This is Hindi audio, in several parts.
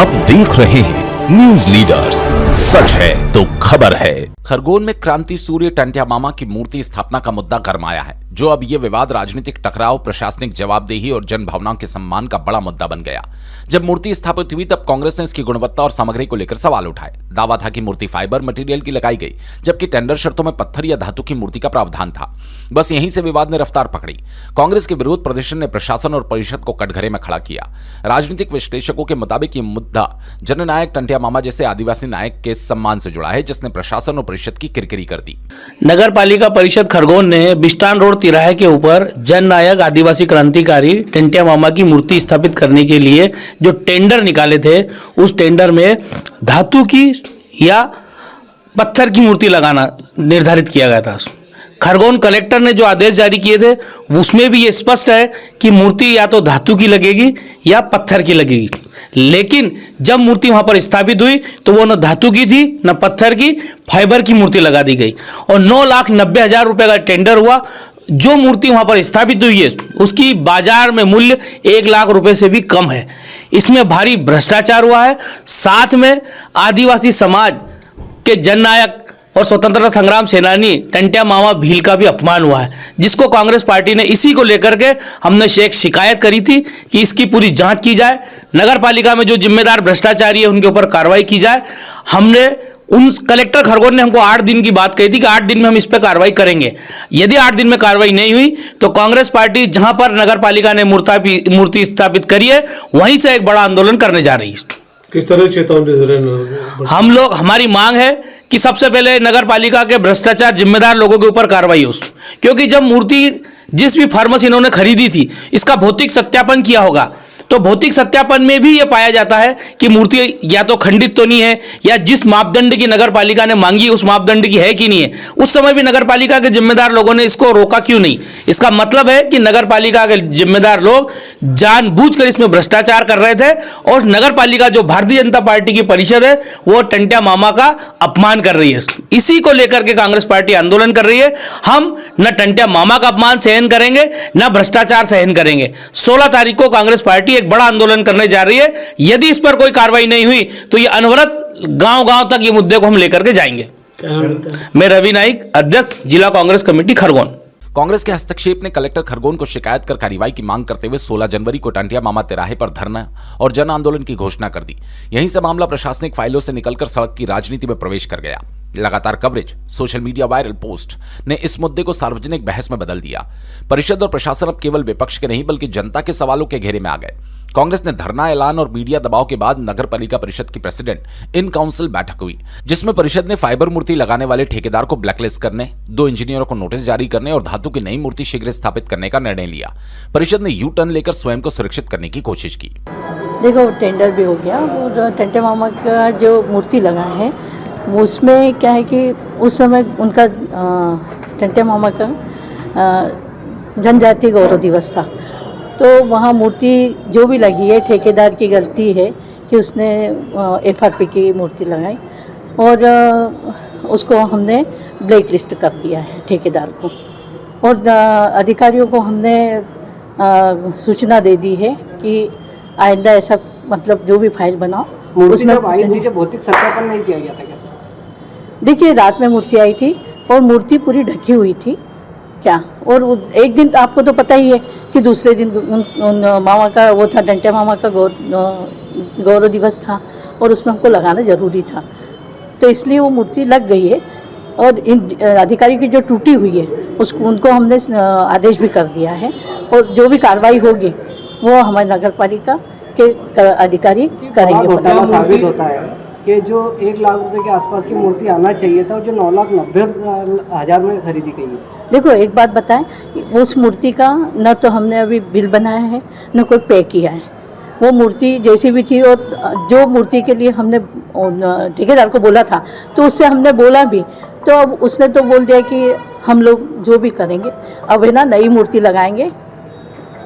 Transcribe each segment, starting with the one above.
आप देख रहे हैं न्यूज लीडर्स, सच है तो खबर है। खरगोन में क्रांति सूर्य टंट्या मामा की मूर्ति स्थापना का मुद्दा गरमाया है, जो अब ये विवाद राजनीतिक टकराव, प्रशासनिक जवाबदेही और जन भावनाओं के सम्मान का बड़ा मुद्दा बन गया। जब मूर्ति स्थापित हुई तब कांग्रेस ने इसकी गुणवत्ता और सामग्री को लेकर सवाल उठाए। दावा था कि मूर्ति फाइबर मटेरियल की लगाई गई, जबकि टेंडर शर्तों में पत्थर या धातु की मूर्ति का प्रावधान था। बस यहीं से विवाद ने रफ्तार पकड़ी। कांग्रेस के विरोध प्रदर्शन ने प्रशासन और परिषद को कटघरे में खड़ा किया। राजनीतिक विश्लेषकों के मुताबिक ये मुद्दा जननायक टंट्या मामा जैसे आदिवासी नायक के सम्मान से जुड़ा है, जिसने प्रशासन और परिषद की किरकिरी कर दी। नगर पालिका परिषद खरगोन ने बिस्टान रोड तिराहे के ऊपर जननायक आदिवासी क्रांतिकारी टंट्या मामा की मूर्ति स्थापित करने के लिए जो टेंडर निकाले थे, उस टेंडर में धातु की या पत्थर की मूर्ति लगाना निर्धारित किया गया था। खरगोन कलेक्टर ने जो आदेश जारी किए थे उसमें भी ये स्पष्ट है कि मूर्ति या तो धातु की लगेगी या पत्थर की लगेगी। लेकिन जब मूर्ति वहां पर स्थापित हुई तो वो न धातु की थी न पत्थर की, फाइबर की मूर्ति लगा दी गई और 9,90,000 रुपए का टेंडर हुआ। जो मूर्ति वहां पर स्थापित हुई है उसकी बाजार में मूल्य 1 लाख रुपए से भी कम है। इसमें भारी भ्रष्टाचार हुआ है। साथ में आदिवासी समाज के जननायक और स्वतंत्रता संग्राम सेनानी टंट्या मामा भील का भी अपमान हुआ है, जिसको कांग्रेस पार्टी ने इसी को लेकर के हमने एक शिकायत करी थी कि इसकी पूरी जांच की जाए, नगर पालिका में जो जिम्मेदार भ्रष्टाचारी है उनके ऊपर कार्रवाई की जाए। हमने उन कलेक्टर खरगोन ने हमको 8 दिन की बात कही थी कि 8 दिन में हम इस पर कार्रवाई करेंगे। यदि 8 दिन में कार्रवाई नहीं हुई तो कांग्रेस पार्टी जहां पर नगर पालिका ने मूर्ति स्थापित करी है वहीं से एक बड़ा आंदोलन करने जा रही है। किस तरह चेतावनी दे रहे हैं? हम लोग, हमारी मांग है कि सबसे पहले नगर पालिका के भ्रष्टाचार जिम्मेदार लोगों के ऊपर कार्रवाई हो, क्योंकि जब मूर्ति जिस भी फर्म से इन्होंने खरीदी थी इसका भौतिक सत्यापन किया होगा, तो भौतिक सत्यापन में भी यह पाया जाता है कि मूर्ति या तो खंडित तो नहीं है या जिस मापदंड की नगर पालिका ने मांगी उस मापदंड की है कि नहीं है। उस समय भी नगर पालिका के जिम्मेदार लोगों ने इसको रोका क्यों नहीं? इसका मतलब है कि नगर पालिका के जिम्मेदार लोग जानबूझकर इसमें भ्रष्टाचार कर रहे थे और नगर पालिका जो भारतीय जनता पार्टी की परिषद है वो टंट्या मामा का अपमान कर रही है। इसी को लेकर के कांग्रेस पार्टी आंदोलन कर रही है। हम न टंट्या मामा का अपमान सहन करेंगे न भ्रष्टाचार सहन करेंगे। 16 तारीख को कांग्रेस पार्टी एक बड़ा आंदोलन करने जा रही है। यदि इस पर कोई कार्रवाई नहीं हुई तो ये अनवरत गांव-गांव तक ये मुद्दे को हम लेकर के जाएंगे। मैं रवि नाइक, अध्यक्ष जिला कांग्रेस कमेटी खरगोन। कांग्रेस के हस्तक्षेप ने कलेक्टर खरगोन को शिकायत कर कार्रवाई की मांग करते हुए 16 जनवरी को टंट्या मामा तिराहे पर धरना और जन आंदोलन की घोषणा कर दी। यहीं से मामला प्रशासनिक फाइलों से निकलकर सड़क की राजनीति में प्रवेश कर गया। लगातार coverage, social media viral post ने इस मुद्दे को सार्वजनिक बहस में बदल दिया। परिषद और प्रशासन अब केवल विपक्ष के नहीं बल्कि जनता के सवालों के घेरे में आ गए। कांग्रेस ने धरना ऐलान और मीडिया दबाव के बाद नगर पालिका परिषद की प्रेसिडेंट इन काउंसिल बैठक हुई, जिसमें परिषद ने फाइबर मूर्ति लगाने वाले ठेकेदार को ब्लैकलिस्ट करने, 2 इंजीनियरों को नोटिस जारी करने और धातु की नई मूर्ति शीघ्र स्थापित करने का निर्णय लिया। परिषद ने यू टर्न लेकर स्वयं को सुरक्षित करने की कोशिश की। देखो, टेंडर भी हो गया और टंट्या मामा का जो मूर्ति लगा है उसमें क्या है कि उस समय उनका टंट्या मामा का जनजातीय गौरव दिवस था, तो वहाँ मूर्ति जो भी लगी है ठेकेदार की गलती है कि उसने FRP की मूर्ति लगाई और उसको हमने ब्लैक लिस्ट कर दिया है ठेकेदार को। और अधिकारियों को हमने सूचना दे दी है कि आइंदा ऐसा मतलब जो भी फाइल बनाओ उसमें भौतिक सत्यापन नहीं किया गया था क्या? देखिए, रात में मूर्ति आई थी और मूर्ति पूरी ढकी हुई थी क्या, और एक दिन आपको तो पता ही है कि दूसरे दिन उन मामा का वो था, टंट्या मामा का गौरव दिवस था और उसमें हमको लगाना ज़रूरी था, तो इसलिए वो मूर्ति लग गई है। और इन अधिकारी की जो टूटी हुई है उसको उनको हमने आदेश भी कर दिया है और जो भी कार्रवाई होगी वो हमारे नगर पालिका के अधिकारी करेंगे। साबित होता है कि जो 1 लाख रुपए के आसपास की मूर्ति आना चाहिए था, जो 9,90,000 में खरीदी गई है। देखो, एक बात बताएं, उस मूर्ति का न तो हमने अभी बिल बनाया है न कोई पे किया है। वो मूर्ति जैसी भी थी और जो मूर्ति के लिए हमने ठेकेदार को बोला था तो उससे हमने बोला भी, तो अब उसने तो बोल दिया कि हम लोग जो भी करेंगे अब है ना नई मूर्ति लगाएंगे,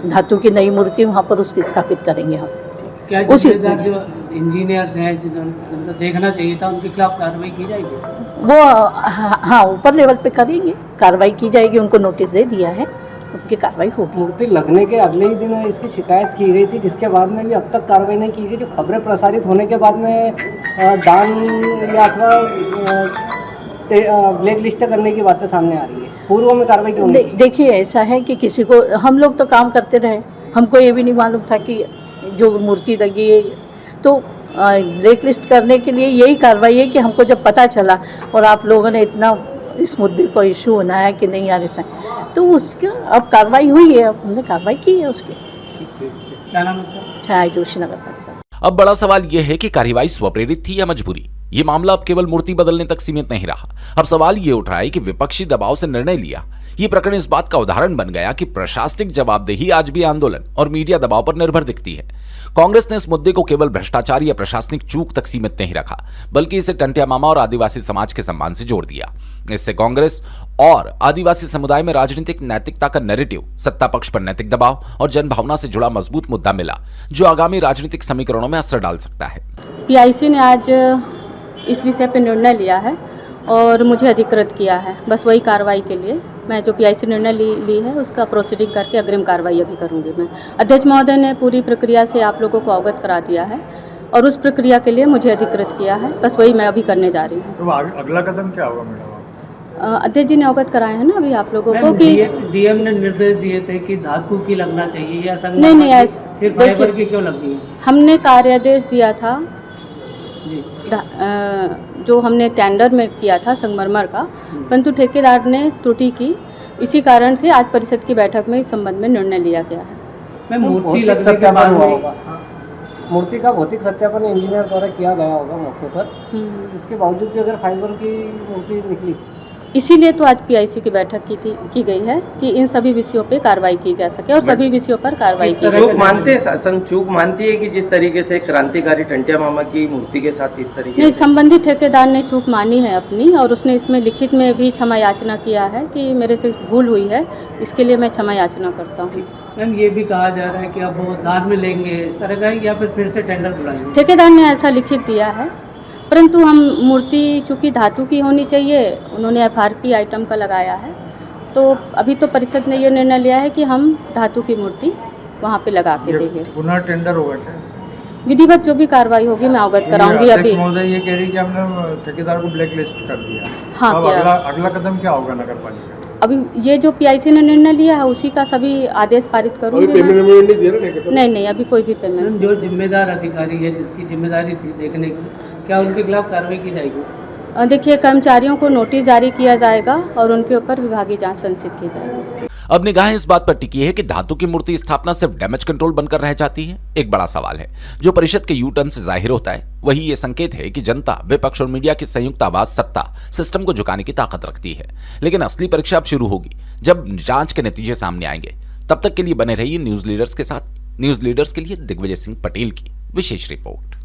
धातु की नई मूर्ति वहाँ पर उसकी स्थापित करेंगे हम। क्या जिम्मेदार जो इंजीनियर्स हैं जिन्होंने देखना चाहिए था उनके खिलाफ कार्रवाई की जाएगी? वो हाँ ऊपर लेवल पे करेंगे, कार्रवाई की जाएगी, उनको नोटिस दे दिया है। उनकी कार्रवाई होगी। मूर्ति लगने के अगले ही दिन इसकी शिकायत की गई थी, जिसके बाद में भी अब तक कार्रवाई नहीं की गई। जो खबरें प्रसारित होने के बाद में दान या अथवा ब्लैक लिस्ट करने की बातें सामने आ रही है, पूर्व में कार्रवाई क्यों नहीं की? देखिए ऐसा है कि किसी को, हम लोग तो काम करते रहे, हमको ये भी नहीं मालूम था कि जो मूर्ति लगी है तो ब्लैक लिस्ट करने के लिए यही कार्रवाई है कि हमको जब पता चला और आप लोगों ने इतना इस मुद्दे को इशू बनाया कि नहीं यार ऐसा, तो उसका अब कार्रवाई हुई है, अब हमने कार्रवाई की है उसकी। क्या नाम है? छाया जोशी नगर पालिका। अब बड़ा सवाल यह है कि कार्रवाई स्वप्रेरित थी या मजबूरी। ये मामला अब केवल मूर्ति बदलने तक सीमित नहीं रहा। अब सवाल ये उठ रहा है कि विपक्षी दबाव से निर्णय लिया। ये प्रकरण इस बात का उदाहरण बन गया कि प्रशासनिक जवाबदेही आज भी आंदोलन और मीडिया दबाव पर निर्भर दिखती है। कांग्रेस ने इस मुद्दे को केवल भ्रष्टाचार या प्रशासनिक चूक तक सीमित नहीं रखा, बल्कि इसे टंटिया मामा और आदिवासी समाज के सम्मान से जोड़ दिया। इससे कांग्रेस और आदिवासी समुदाय में राजनीतिक नैतिकता का नैरेटिव, सत्ता पक्ष पर नैतिक दबाव और जनभावना से जुड़ा मजबूत मुद्दा मिला, जो आगामी राजनीतिक समीकरणों में असर डाल सकता है। पीआईसी ने आज इस विषय पर निर्णय लिया है और मुझे अधिकृत किया है। बस वही कार्रवाई के लिए मैं जो पीआईसी निर्णय ली है उसका प्रोसीडिंग करके अग्रिम कार्रवाई अभी करूंगी। मैं अध्यक्ष महोदय ने पूरी प्रक्रिया से आप लोगों को अवगत करा दिया है और उस प्रक्रिया के लिए मुझे अधिकृत किया है। बस वही मैं अभी करने जा रही हूँ। तो अगला कदम क्या होगा मैडम? अध्यक्ष जी ने अवगत कराया है ना अभी आप लोगों को कि डीएम ने निर्देश दिए थे कि धातु की लगना चाहिए या नहीं फिर फाइबर की क्यों लगी है? हमने कार्यादेश दिया था जी, जो हमने टेंडर में किया था संगमरमर का, परंतु ठेकेदार ने त्रुटि की। इसी कारण से आज परिषद की बैठक में इस संबंध में निर्णय लिया गया है। मूर्ति लगने के बाद में मूर्ति का भौतिक सत्यापन इंजीनियर द्वारा किया गया होगा मौके पर, जिसके बावजूद भी अगर फाइबर की मूर्ति निकली, इसीलिए तो आज पीआईसी की बैठक की गई है कि इन सभी विषयों पे कार्रवाई की जा सके और सभी विषयों पर कार्रवाई की चूक मानते हैं शासन, चूक मानती है कि जिस तरीके से क्रांतिकारी टंटिया मामा की मूर्ति के साथ इस तरीके नहीं, संबंधित ठेकेदार ने चूक मानी है अपनी और उसने इसमें लिखित में भी क्षमा याचना किया है कि मेरे से भूल हुई है, इसके लिए मैं क्षमा याचना करता हूँ। मैम ये भी कहा जा रहा है कि अब वो दान में लेंगे इस तरह का, या फिर से टेंडर बुलाएंगे? ठेकेदार ने ऐसा लिखित दिया है, परंतु हम मूर्ति चूँकि धातु की होनी चाहिए, उन्होंने एफआरपी आइटम का लगाया है, तो अभी तो परिषद ने ये निर्णय लिया है कि हम धातु की मूर्ति वहाँ पे लगा के देंगे। पुनः टेंडर होगा क्या? विधिवत जो भी कार्रवाई होगी मैं अवगत कराऊंगी। अभी महोदय ये कह रही कि हमने ठेकेदार को ब्लैक लिस्ट कर दिया। हाँ, तो क्या अगला कदम क्या होगा नगर पालिका? अभी ये जो पीआईसी ने निर्णय लिया है उसी का सभी आदेश पारित करूंगी मैं। नहीं, अभी कोई भी पेमेंट। जो जिम्मेदार अधिकारी है, जिसकी जिम्मेदारी थी देखने की, क्या उनके खिलाफ कार्रवाई की जाएगी? देखिए, कर्मचारियों को नोटिस जारी किया जाएगा और उनके ऊपर विभागीय जांच संचित की जाएगी। अब निगाहें इस बात पर टिकी है कि धातु की मूर्ति स्थापना सिर्फ डैमेज कंट्रोल बनकर रह जाती है। एक बड़ा सवाल है जो परिषद के यू टर्न से जाहिर होता है, वही ये संकेत है कि जनता, विपक्ष और मीडिया की संयुक्त आवाज सत्ता सिस्टम को झुकाने की ताकत रखती है। लेकिन असली परीक्षा अब शुरू होगी जब जांच के नतीजे सामने आएंगे। तब तक के लिए बने रहिए न्यूज लीडर्स के साथ। न्यूज लीडर्स के लिए दिग्विजय सिंह पटेल की विशेष रिपोर्ट।